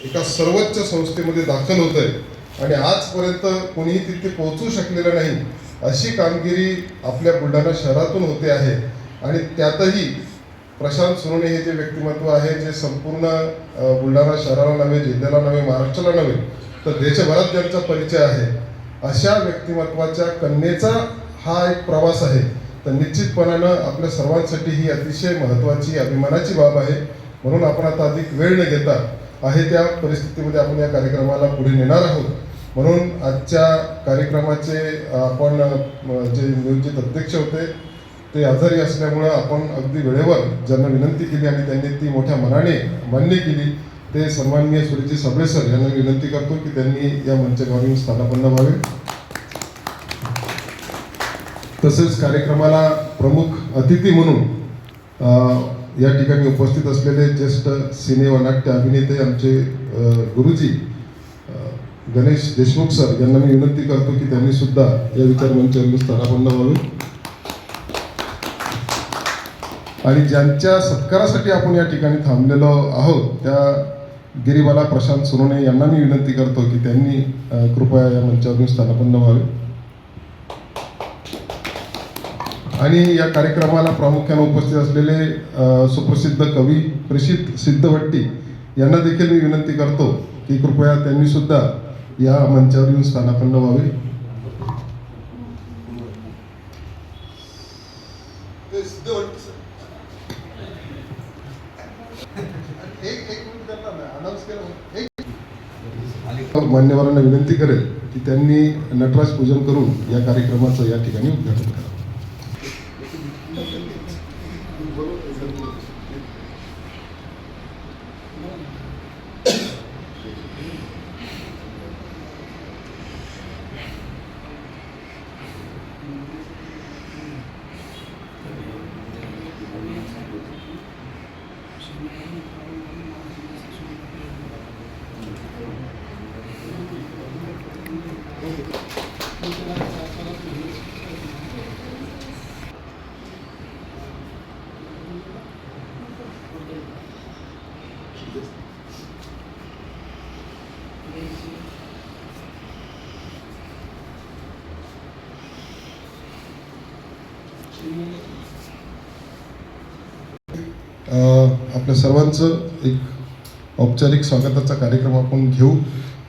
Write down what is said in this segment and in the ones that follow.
एका सर्वोच्च संस्थेमध्ये दाखल होत आहे आणि आजपर्यंत कोणीही तिथे पोहोचू शकलेलं नाही अशी कामगिरी आपल्या बुलढाणा शहरातून होते आहे। आणि त्यातही प्रशांत सोनवणे हे जे व्यक्तिमत्व आहे, जे संपूर्ण बुलढाणा शहराला नव्हे, जिल्ह्याला नव्हे, महाराष्ट्राला नव्हे तर देशभरात ज्यांचा परिचय आहे, अशा व्यक्तिमत्वाच्या कन्येचा हा एक प्रवास आहे। तर निश्चितपणानं आपल्या सर्वांसाठी ही अतिशय महत्त्वाची अभिमानाची बाब आहे। म्हणून आपण आता अधिक वेळ न घेता आहे त्या परिस्थितीमध्ये आपण या कार्यक्रमाला पुढे नेणार आहोत। म्हणून आजच्या कार्यक्रमाचे आपण जे नियोजित अध्यक्ष होते ते आजारी असल्यामुळं आपण अगदी वेळेवर ज्यांना विनंती केली आणि त्यांनी ती मोठ्या मनाने मान्य केली ते सन्माननीय सुरेशजी साबळे सर यांना विनंती करतो की त्यांनी या मंचावर येऊन स्थानापन्न व्हावे। तसेच कार्यक्रमाला प्रमुख अतिथी म्हणून या ठिकाणी उपस्थित असलेले ज्येष्ठ सिने व नाट्य अभिनेते आमचे गुरुजी गणेश देशमुख सर यांना मी विनंती करतो की त्यांनी सुद्धा या विचारमंचावर स्थानापन्न व्हावे। आणि ज्यांच्या सत्कारासाठी आपण या ठिकाणी थांबलेलो आहोत त्या गिरीबाला प्रशांत सोनवणे यांना मी विनंती करतो की त्यांनी कृपया या मंचावरून स्थानापन्न व्हावे। आणि या कार्यक्रमाला प्रामुख्याने उपस्थित असलेले सुप्रसिद्ध कवी प्रेषित सिद्धवट्टी यांना देखील मी विनंती करतो की कृपया त्यांनी सुद्धा या मंचावर येऊन स्थानापन्न व्हावे। मान्यवरांना विनंती करेल की त्यांनी नटराज पूजन करून या कार्यक्रमाचं या ठिकाणी उद्घाटन करावं। आपल्या सर्वांचं एक औपचारिक स्वागताचा कार्यक्रम आपण घेऊ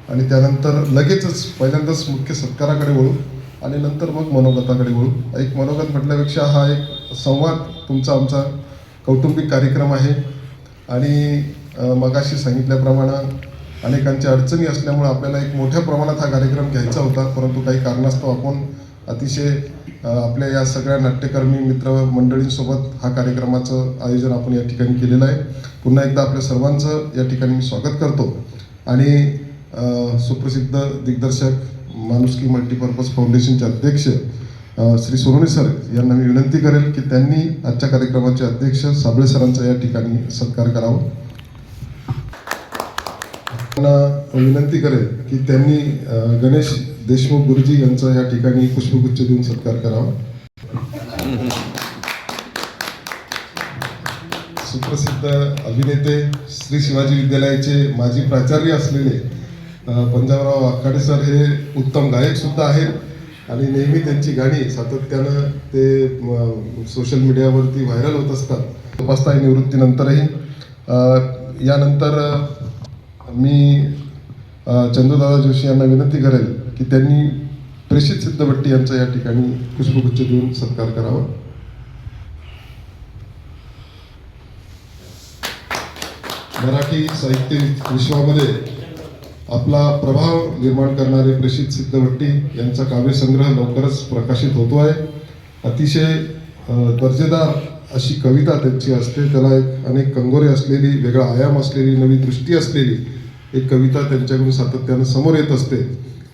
आणि त्यानंतर लगेचच पहिल्यांदाच मुख्य सत्काराकडे वळू आणि नंतर मग मनोगताकडे वळू। एक मनोगत म्हटल्यापेक्षा हा एक संवाद तुमचा आमचा कौटुंबिक कार्यक्रम आहे आणि मगाशी सांगितल्याप्रमाणे अनेकांच्या अडचणी असल्यामुळे आपल्याला एक मोठ्या प्रमाणात हा कार्यक्रम घ्यायचा होता, परंतु काही कारणास्तव आपण अतिशय आपल्या या सगळ्या नाट्यकर्मी मित्र मंडळींसोबत हा कार्यक्रमाचं आयोजन आपण या ठिकाणी केलेलं आहे। पुन्हा एकदा आपल्या सर्वांचं या ठिकाणी मी स्वागत करतो आणि सुप्रसिद्ध दिग्दर्शक माणुसकी मल्टीपर्पज फाउंडेशनचे अध्यक्ष श्री सोनवणे सर यांना मी विनंती करेल की त्यांनी आजच्या कार्यक्रमाचे अध्यक्ष साबळे सरांचा या ठिकाणी सत्कार करावा। विनंती करेल की त्यांनी गणेश देशमुख गुरुजी यांचा या ठिकाणी पुष्पगुच्छ देऊन सत्कार करावा। सुप्रसिद्ध अभिनेते श्री शिवाजी विद्यालयाचे माजी प्राचार्य असलेले पंजाबराव आखाडे सर हे उत्तम गायक सुद्धा आहेत आणि नेहमी त्यांची गाणी सातत्यानं ते सोशल मीडियावरती व्हायरल होत असतात उपास्थायी निवृत्तीनंतरही। यानंतर मी चंदूदादा जोशी यांना विनंती करेल की त्यांनी प्रेषित सिद्धवट्टी यांचा या ठिकाणी पुष्पगुच्छ देऊन सत्कार करावा। मराठी साहित्य विश्वामध्ये आपला प्रभाव निर्माण करणारे प्रेषित सिद्धवट्टी यांचा काव्यसंग्रह लवकरच प्रकाशित होतो आहे। अतिशय दर्जेदार अशी कविता त्यांची असते, त्याला एक अनेक कंगोरे असलेली, वेगळा आयाम असलेली, नवी दृष्टी असलेली एक कविता त्यांच्याकडून सातत्यानं समोर येत असते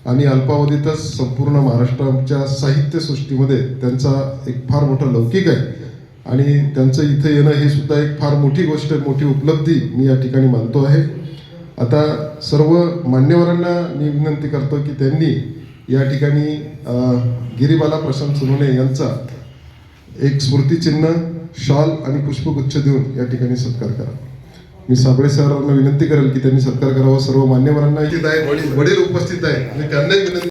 आणि अल्पावधीतच संपूर्ण महाराष्ट्राच्या साहित्यसृष्टीमध्ये त्यांचा एक फार मोठा लौकिक आहे आणि त्यांचं इथे येणं हे सुद्धा एक फार मोठी गोष्ट, मोठी उपलब्धी मी या ठिकाणी मानतो आहे। आता सर्व मान्यवरांना मी विनंती करतो की त्यांनी या ठिकाणी गिरीबाला प्रशांत सोनवणे यांचा एक स्मृतिचिन्ह, शॉल आणि पुष्पगुच्छ देऊन या ठिकाणी सत्कार करा। मी साबळे सरांना विनंती करेल की त्यांनी सत्कार करावा. सर्व मान्यवरांना वडील उपस्थित आहेत आणि त्यांनाही विनंती